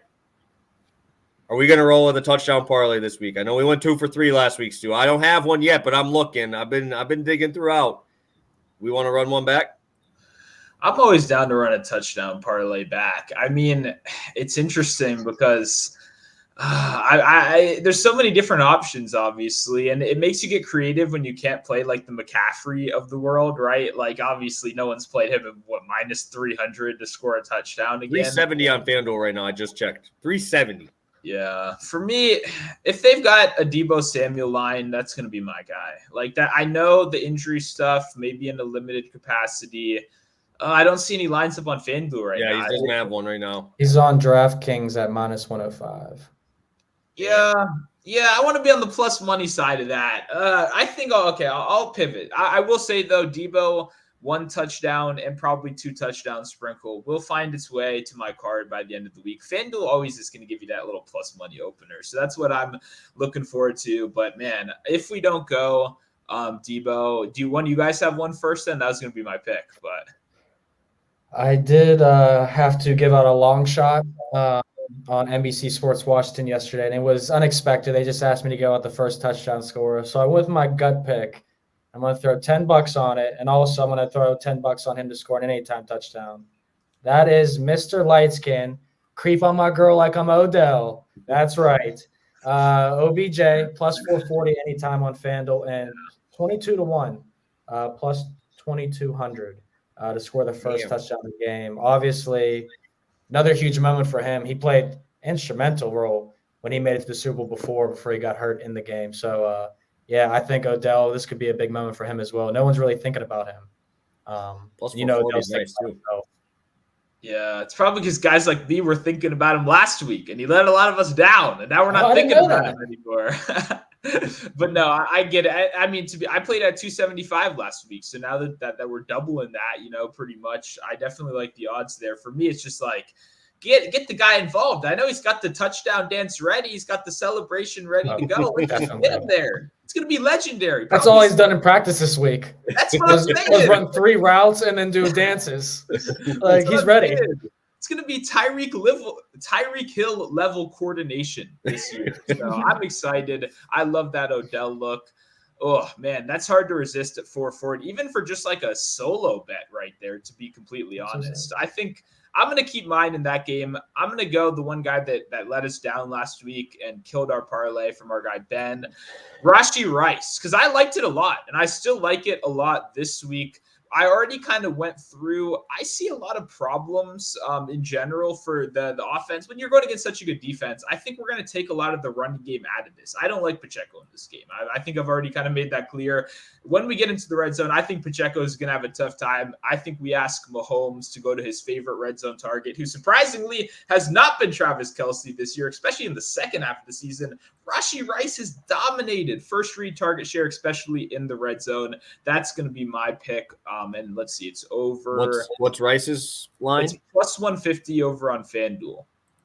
Are we going to roll with a touchdown parlay this week? I know we went 2 for 3 last week, Stu. I don't have one yet, but I'm looking. I've been digging throughout. We want to run one back? I'm always down to run a touchdown parlay back. I mean, it's interesting because there's so many different options, obviously, and it makes you get creative when you can't play like the McCaffrey of the world, right? Like, obviously, no one's played him at -300 to score a touchdown again. 370 on FanDuel right now. I just checked. 370. Yeah, for me, if they've got a Deebo Samuel line, that's going to be my guy. Like that, I know the injury stuff, maybe in a limited capacity. I don't see any lines up on FanDuel right now. Yeah, he doesn't have one right now. He's on DraftKings at -105. Yeah, I want to be on the plus money side of that. I think, I'll pivot. I will say, though, Deebo, 1 touchdown and probably 2 touchdown sprinkle will find its way to my card by the end of the week. FanDuel always is going to give you that little plus money opener. So that's what I'm looking forward to. But, man, if we don't go Deebo, do one of you guys have one first then? That was going to be my pick. But I did have to give out a long shot on NBC Sports Washington yesterday, and it was unexpected. They just asked me to go out the first touchdown scorer. So I went with my gut pick. I'm going to throw $10 on it, and also I'm going to throw $10 on him to score an anytime touchdown. That is Mr. Lightskin. Creep on my girl like I'm Odell. That's right. OBJ plus 440 anytime on FanDuel and 22-1 plus 2,200 to score the first touchdown of the game. Obviously, another huge moment for him. He played instrumental role when he made it to the Super Bowl before he got hurt in the game. So, I think Odell, this could be a big moment for him as well. No one's really thinking about him. Plus, Odell's nice too. Yeah, it's probably because guys like me were thinking about him last week, and he let a lot of us down, and now we're not thinking about him anymore. But no, I get it. I mean, I played at 275 last week, so now that we're doubling that, pretty much, I definitely like the odds there. For me, it's just like get the guy involved. I know he's got the touchdown dance ready, he's got the celebration ready to go. Let's just get him there. It's going to be legendary. That's all he's done in practice this week. That's what I'm saying. Let's run 3 routes and then do dances. Like, he's ready. It's going to be Tyreek Hill level coordination this year. So I'm excited. I love that Odell look. Oh, man, that's hard to resist at 440, even for just like a solo bet right there, to be completely honest. I think I'm going to keep mine in that game. I'm going to go the one guy that let us down last week and killed our parlay from our guy Ben, Rashee Rice, because I liked it a lot, and I still like it a lot this week. I already kind of went through. I see a lot of problems in general for the offense. When you're going against such a good defense, I think we're going to take a lot of the run game out of this. I don't like Pacheco in this game. I think I've already kind of made that clear. When we get into the red zone, I think Pacheco is going to have a tough time. I think we ask Mahomes to go to his favorite red zone target, who surprisingly has not been Travis Kelce this year, especially in the second half of the season. Rashee Rice has dominated first read target share, especially in the red zone. That's going to be my pick. And let's see, it's over. What's Rice's line? It's plus 150 over on FanDuel.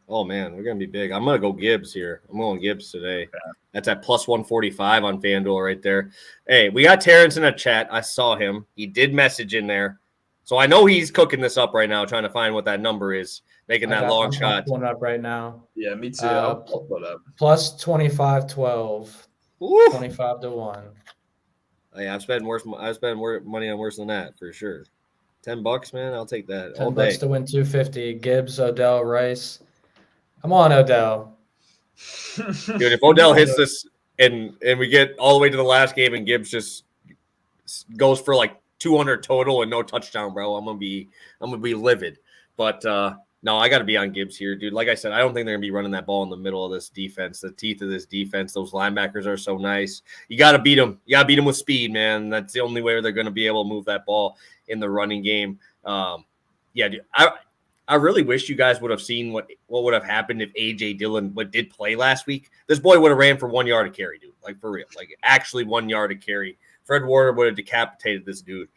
Oh, man, we're going to be big. I'm going to go Gibbs here. I'm going Gibbs today. Okay. That's at plus 145 on FanDuel right there. Hey, we got Terrence in a chat. I saw him. He did message in there. So I know he's cooking this up right now, trying to find what that number is, making that long shot. I'm pulling up right now. Yeah, me too. I'll pull it up. Plus 25-12. Woo! 25-1. Oh, yeah, I've spent money on worse than that for sure. $10, man, I'll take that all $10 day. to win 250. Gibbs, Odell, Rice. Come on, Odell. Dude, if Odell hits this and we get all the way to the last game and Gibbs just goes for like 200 total and no touchdown, bro, I'm gonna be livid. But no, I got to be on Gibbs here, dude. Like I said, I don't think they're gonna be running that ball in the middle of this defense. The teeth of this defense, those linebackers are so nice. You got to beat them. You got to beat them with speed, man. That's the only way they're gonna be able to move that ball in the running game. Yeah, dude, I really wish you guys would have seen what would have happened if A.J. Dillon did play last week. This boy would have ran for 1 yard to carry, dude. Like, for real. Like, actually 1 yard to carry. Fred Warner would have decapitated this dude.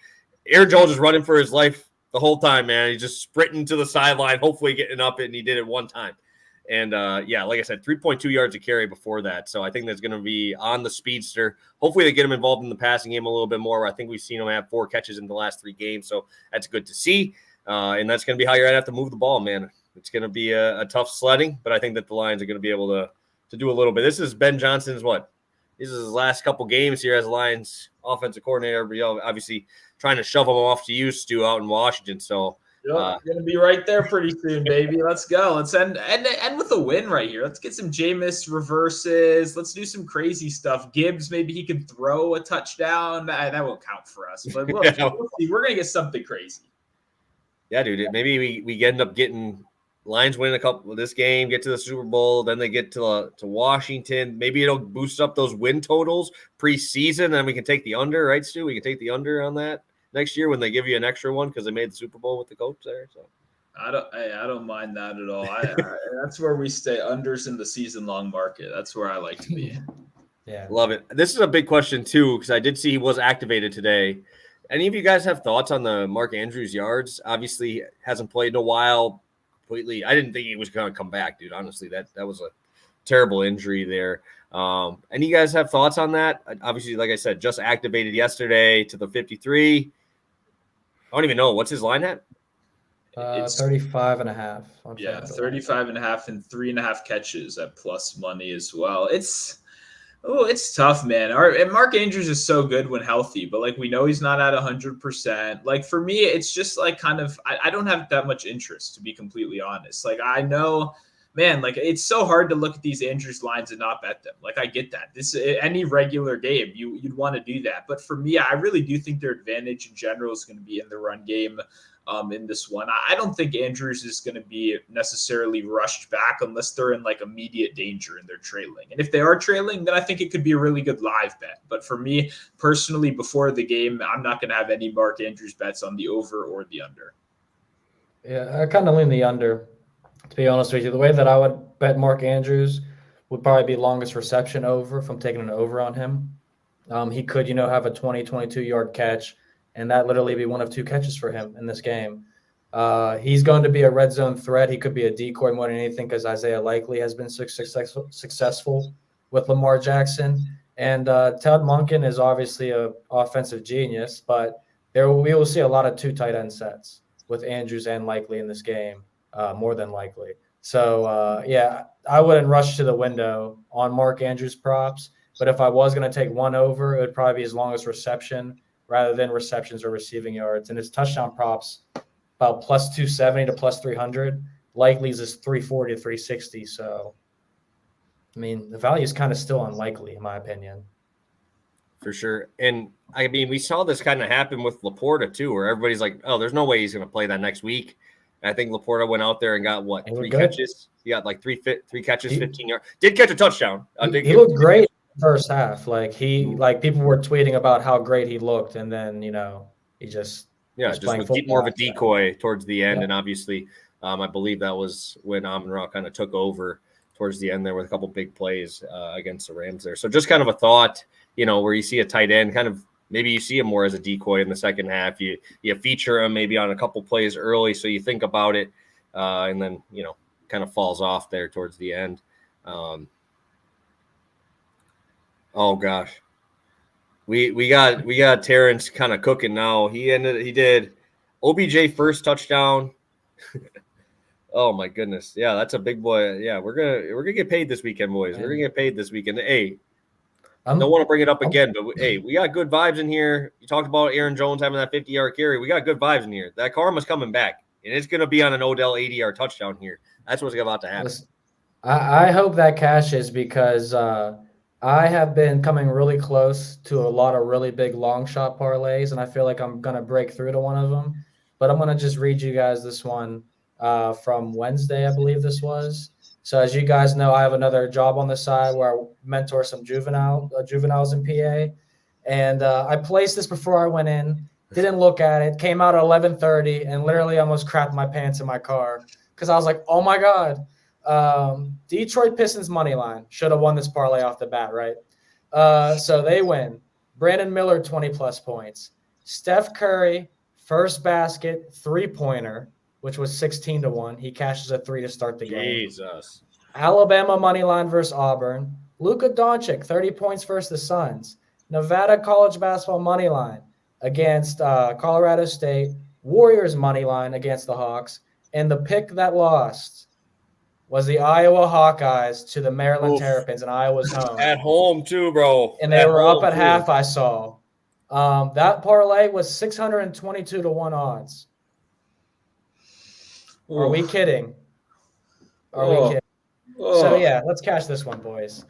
Aaron Jones is running for his life the whole time, man. He's just sprinting to the sideline, hopefully getting up it, and he did it one time. And, yeah, like I said, 3.2 yards to carry before that. So I think that's going to be on the speedster. Hopefully they get him involved in the passing game a little bit more. I think we've seen him have 4 catches in the last 3 games, so that's good to see. And that's going to be how you're going to have to move the ball, man. It's going to be a tough sledding, but I think that the Lions are going to be able to do a little bit. This is Ben Johnson's This is his last couple games here as Lions offensive coordinator. Obviously trying to shove him off to you, Stu, out in Washington. So going to be right there pretty soon, baby. Let's go. Let's end with a win right here. Let's get some Jameis reverses. Let's do some crazy stuff. Gibbs, maybe he could throw a touchdown. That won't count for us, but we'll see. We're going to get something crazy. Yeah, dude. Maybe we end up getting Lions win a couple of this game, get to the Super Bowl, then they get to Washington. Maybe it'll boost up those win totals preseason, and we can take the under, right, Stu? We can take the under on that next year when they give you an extra one because they made the Super Bowl with the coach there. So I don't mind that at all. That's where we stay, unders in the season-long market. That's where I like to be. Yeah, love it. This is a big question too because I did see he was activated today. Any of you guys have thoughts on the Mark Andrews yards? Obviously, hasn't played in a while. Completely, I didn't think he was going to come back, dude. Honestly, that was a terrible injury there. Any of you guys have thoughts on that? Obviously, like I said, just activated yesterday to the 53. I don't even know what's his line at. It's 35.5. Yeah, 35.5 and 3.5 catches at plus money as well. It's tough, man. And Mark Andrews is so good when healthy, but we know he's not at 100%. For me, it's just kind of I don't have that much interest, to be completely honest. I know, man, it's so hard to look at these Andrews lines and not bet them. I get that. This any regular game, you'd want to do that. But for me, I really do think their advantage in general is going to be in the run game. In this one, I don't think Andrews is going to be necessarily rushed back unless they're in immediate danger and they're trailing. And if they are trailing, then I think it could be a really good live bet. But for me personally, before the game, I'm not going to have any Mark Andrews bets on the over or the under. Yeah, I kind of lean the under, to be honest with you. The way that I would bet Mark Andrews would probably be longest reception over if I'm taking an over on him. He could, have a 22-yard catch. And that literally be one of 2 catches for him in this game. He's going to be a red zone threat. He could be a decoy more than anything because Isaiah Likely has been successful with Lamar Jackson. And Todd Monken is obviously an offensive genius, but we will see a lot of 2 tight end sets with Andrews and Likely in this game, more than likely. So, yeah, I wouldn't rush to the window on Mark Andrews props. But if I was going to take one over, it would probably be his longest reception rather than receptions or receiving yards. And his touchdown props about plus 270 to plus 300. Likely's is 340 to 360. So, I mean, the value is kind of still unlikely, in my opinion. For sure. And, I mean, we saw this kind of happen with Laporta, too, where everybody's like, oh, there's no way he's going to play that next week. And I think Laporta went out there and got, 3 catches? He got, 3 catches, 15 yards. Did catch a touchdown. He looked great. First half, people were tweeting about how great he looked, and then he just more of a decoy towards the end, and obviously, I believe that was when Amon-Ra kind of took over towards the end there with a couple big plays against the Rams there. So just kind of a thought, where you see a tight end, kind of maybe you see him more as a decoy in the second half. You feature him maybe on a couple plays early, so you think about it, and then kind of falls off there towards the end. Oh gosh, we got Terrence kind of cooking now. He did OBJ first touchdown. Oh my goodness. Yeah, that's a big boy. Yeah, we're gonna get paid this weekend, boys. We're gonna get paid this weekend. Hey, I don't want to bring it up again, but hey, we got good vibes in here. You talked about Aaron Jones having that 50-yard carry. We got good vibes in here. That karma's coming back, and it's gonna be on an Odell 80-yard touchdown here. That's what's about to happen. Listen, I hope that cashes because I have been coming really close to a lot of really big long shot parlays, and I feel like I'm gonna break through to one of them. But I'm gonna just read you guys this one from Wednesday, I believe this was. So as you guys know, I have another job on the side where I mentor some juveniles in PA, and I placed this before I went in. Didn't look at it. Came out at 11:30, and literally almost crapped my pants in my car because I was like, "Oh my god." Detroit Pistons money line should have won this parlay off the bat, right? So they win. Brandon Miller 20+ points. Steph Curry first basket 3-pointer, which was 16-1. He cashes a 3 to start the game. Jesus. Alabama money line versus Auburn. Luka Doncic 30 points versus the Suns. Nevada college basketball money line against Colorado State. Warriors money line against the Hawks, and the pick that lost was the Iowa Hawkeyes to the Maryland Terrapins, and Iowa's home. At home too, bro. And they were up at half, I saw. That parlay was 622 to 1 odds. Are we kidding? Are we kidding? So, yeah, let's cash this one, boys.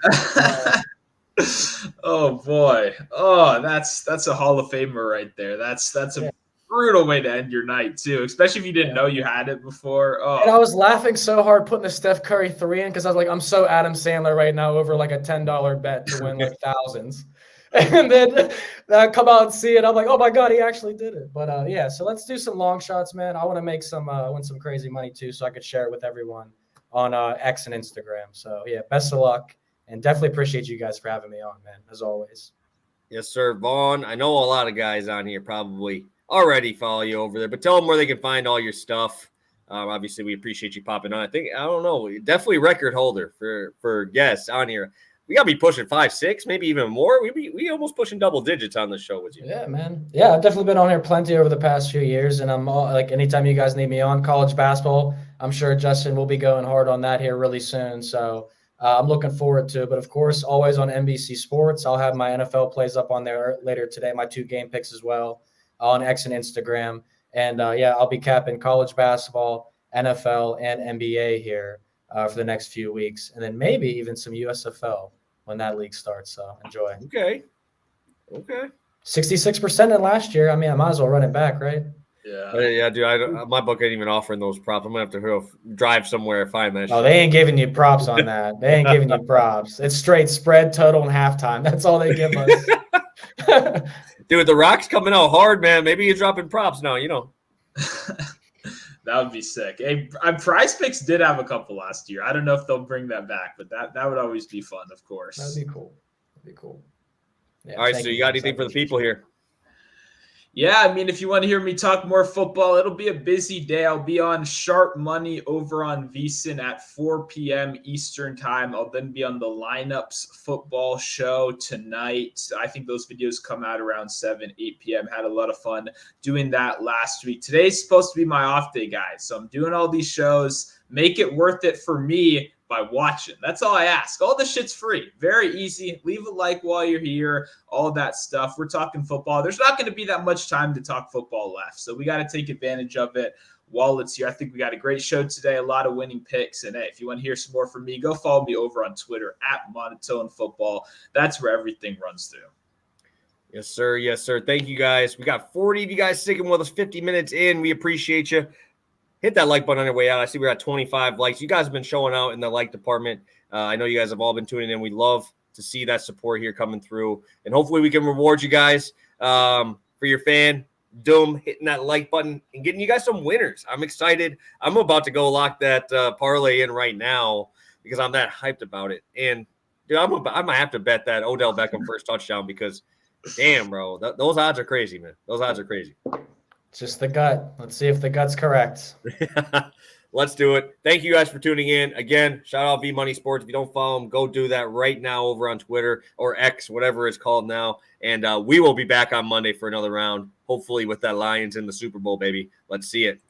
Oh, boy. Oh, that's a Hall of Famer right there. That's a brutal way to end your night too, especially if you didn't know you had it before. Oh. And I was laughing so hard putting the Steph Curry 3 in because I was like, I'm so Adam Sandler right now over like a $10 bet to win like thousands. And then I come out and see it. I'm like, oh my God, he actually did it. But yeah, so let's do some long shots, man. I want to make some win some crazy money too, so I could share it with everyone on X and Instagram. So yeah, best of luck, and definitely appreciate you guys for having me on, man, as always. Yes, sir. Vaughn, I know a lot of guys on here probably already follow you over there, but tell them where they can find all your stuff. Obviously, we appreciate you popping on. I don't know, definitely record holder for guests on here. We got to be pushing 5, 6, maybe even more. We almost pushing double digits on the show with you. Yeah, man. Yeah, I've definitely been on here plenty over the past few years, and I'm like, anytime you guys need me on college basketball, I'm sure Justin will be going hard on that here really soon. So I'm looking forward to it. But of course, always on NBC Sports. I'll have my NFL plays up on there later today, my 2 game picks as well on X and Instagram. And yeah, I'll be capping college basketball, NFL, and NBA here for the next few weeks. And then maybe even some USFL when that league starts. So enjoy. Okay. 66% in last year. I mean, I might as well run it back, right? Yeah, dude. My book ain't even offering those props. I'm going to have to drive somewhere and find that. Oh, they ain't giving you props on that. They ain't giving you props. It's straight spread, total, and halftime. That's all they give us. Dude, the Rock's coming out hard, man. Maybe you're dropping props now, you know. That would be sick. Hey, Prize Picks did have a couple last year. I don't know if they'll bring that back, but that would always be fun, of course. That'd be cool. Yeah, all right, so you got anything for the people here? Yeah, I mean, if you want to hear me talk more football, it'll be a busy day. I'll be on Sharp Money over on VSiN at 4 p.m. Eastern time. I'll then be on the Lineups football show tonight. I think those videos come out around 7, 8 p.m. Had a lot of fun doing that last week. Today's supposed to be my off day, guys. So I'm doing all these shows. Make it worth it for me by watching. That's all I ask. All this shit's free. Very easy. Leave a like while you're here. All that stuff. We're talking football. There's not going to be that much time to talk football left. So we got to take advantage of it while it's here. I think we got a great show today. A lot of winning picks. And hey, if you want to hear some more from me, go follow me over on Twitter at Monotone Football. That's where everything runs through. Yes, sir. Yes, sir. Thank you, guys. We got 40 of you guys sticking with us 50 minutes in. We appreciate you. Hit that like button on your way out. I see we're at 25 likes. You guys have been showing out in the like department. I know you guys have all been tuning in. We love to see that support here coming through. And hopefully we can reward you guys for your fan doom, hitting that like button and getting you guys some winners. I'm excited. I'm about to go lock that parlay in right now because I'm that hyped about it. And, dude, I might have to bet that Odell Beckham first touchdown because, damn, bro, those odds are crazy, man. Those odds are crazy. Just the gut. Let's see if the gut's correct. Let's do it. Thank you guys for tuning in. Again, shout out VMoneySports. If you don't follow them, go do that right now over on Twitter or X, whatever it's called now. And we will be back on Monday for another round, hopefully with that Lions in the Super Bowl, baby. Let's see it.